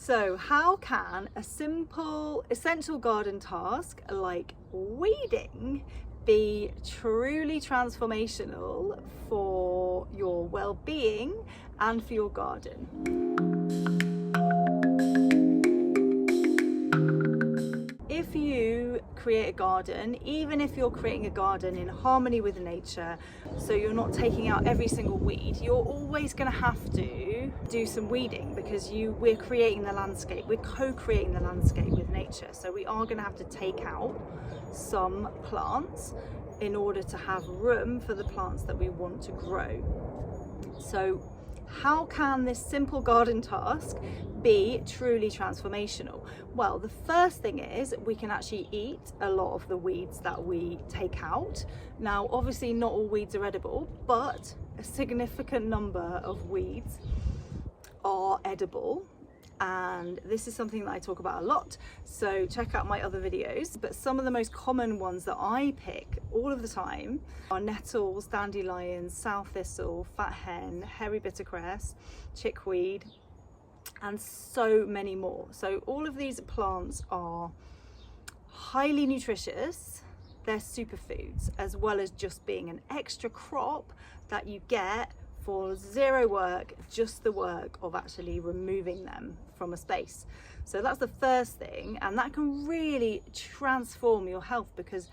So how can a simple essential garden task like weeding be truly transformational for your well-being and for your garden? If you create a garden, even if you're creating a garden in harmony with nature, so you're not taking out every single weed, you're always going to have to do some weeding because we're creating the landscape, we're co-creating the landscape with nature. So we are going to have to take out some plants in order to have room for the plants that we want to grow. So how can this simple garden task be truly transformational? Well, the first thing is we can actually eat a lot of the weeds that we take out. Now, obviously not all weeds are edible, but a significant number of weeds are edible. And this is something that I talk about a lot, so check out my other videos. But some of the most common ones that I pick all of the time are nettles, dandelions, sow thistle, fat hen, hairy bittercress, chickweed, and so many more. So all of these plants are highly nutritious. They're superfoods, as well as just being an extra crop that you get for zero work, just the work of actually removing them from a space. So that's the first thing, and that can really transform your health because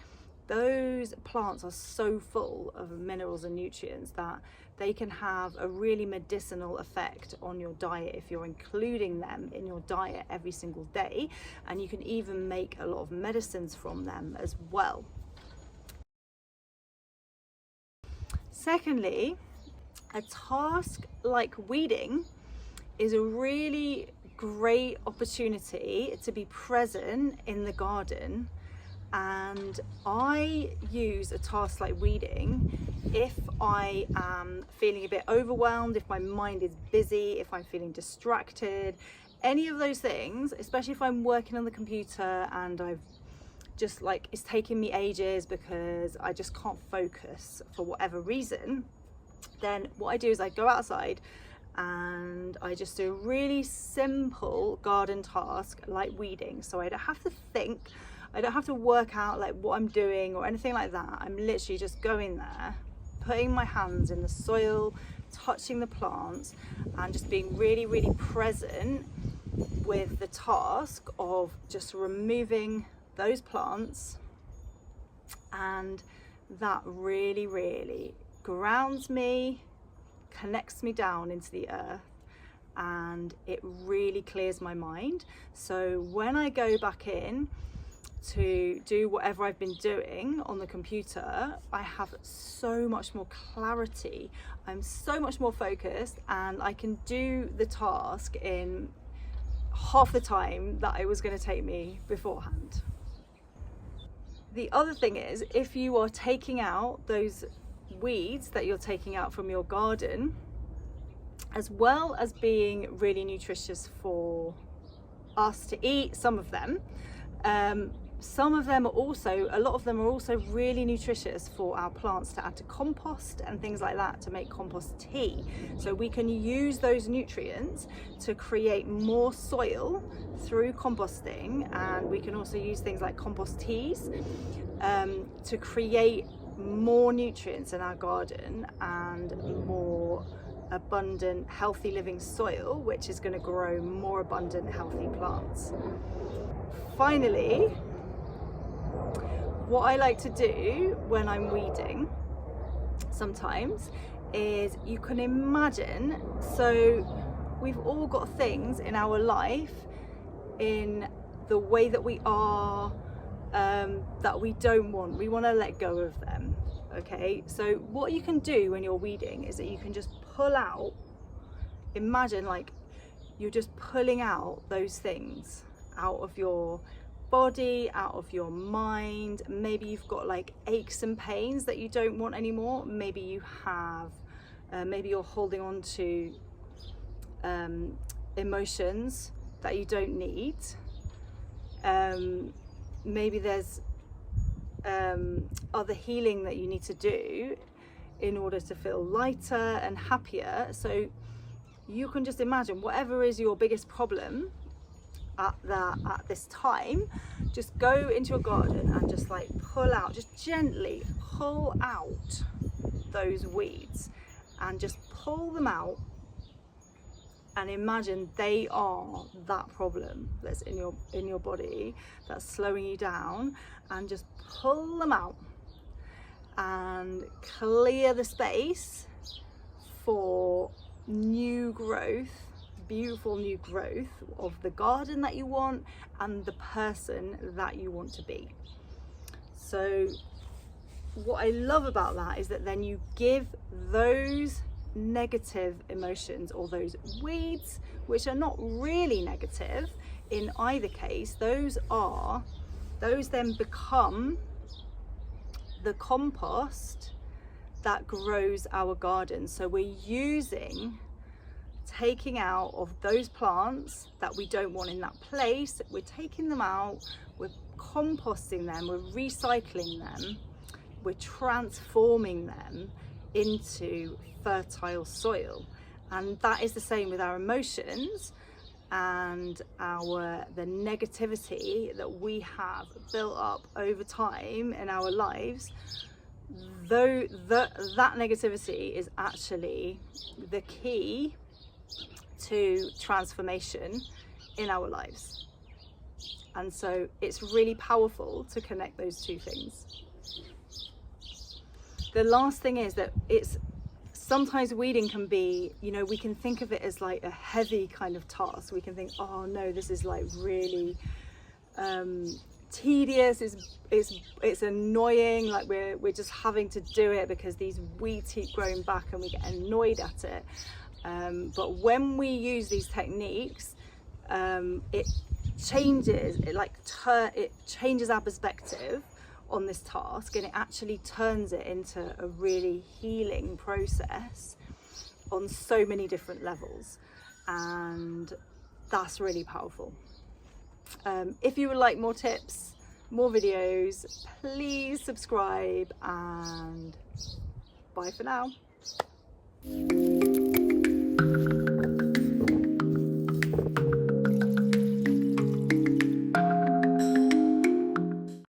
those plants are so full of minerals and nutrients that they can have a really medicinal effect on your diet if you're including them in your diet every single day, and you can even make a lot of medicines from them as well. Secondly, a task like weeding is a really great opportunity to be present in the garden, and I use a task like weeding if I am feeling a bit overwhelmed, if my mind is busy, if I'm feeling distracted, any of those things, especially if I'm working on the computer and I've just it's taking me ages because I just can't focus for whatever reason. Then what I do is I go outside and I just do a really simple garden task like weeding. So I don't have to think, I don't have to work out what I'm doing or anything like that. I'm literally just going there, putting my hands in the soil, touching the plants, and just being really, really present with the task of just removing those plants. And that really, really grounds me, connects me down into the earth, and it really clears my mind. So when I go back in to do whatever I've been doing on the computer, I have so much more clarity, I'm so much more focused, and I can do the task in half the time that it was going to take me beforehand. The other thing is, if you are taking out those weeds that you're taking out from your garden, as well as being really nutritious for us to eat, some of them are also, a lot of them are also really nutritious for our plants to add to compost and things like that, to make compost tea. So we can use those nutrients to create more soil through composting, and we can also use things like compost teas to create more nutrients in our garden and more abundant, healthy living soil, which is going to grow more abundant, healthy plants. Finally, what I like to do when I'm weeding sometimes is, you can imagine, so we've all got things in our life, in the way that we are, that we don't want. We want to let go of them. Okay, so what you can do when you're weeding is that you can just pull out, imagine you're just pulling out those things out of your body, out of your mind. Maybe you've got aches and pains that you don't want anymore. Maybe you have, maybe you're holding on to emotions that you don't need. Maybe there's other healing that you need to do in order to feel lighter and happier. So you can just imagine whatever is your biggest problem at this time, just go into your garden and just like pull out, just gently pull out those weeds and just pull them out, and imagine they are that problem that's in your body that's slowing you down, and just pull them out and clear the space for new growth, beautiful new growth of the garden that you want and the person that you want to be. So what I love about that is that then you give those negative emotions, or those weeds, which are not really negative in either case, those then become the compost that grows our garden. So we're taking out of those plants that we don't want in that place, we're taking them out, we're composting them, we're recycling them, we're transforming them into fertile soil. And that is the same with our emotions and the negativity that we have built up over time in our lives. Though that negativity is actually the key to transformation in our lives. And so it's really powerful to connect those two things. The last thing is that sometimes weeding can be, we can think of it as like a heavy kind of task. We can think, oh no, this is like really tedious, it's annoying, like we're just having to do it because these weeds keep growing back and we get annoyed at it. But when we use these techniques, it changes our perspective on this task, and it actually turns it into a really healing process on so many different levels, and that's really powerful. If you would like more tips, more videos, please subscribe, and bye for now.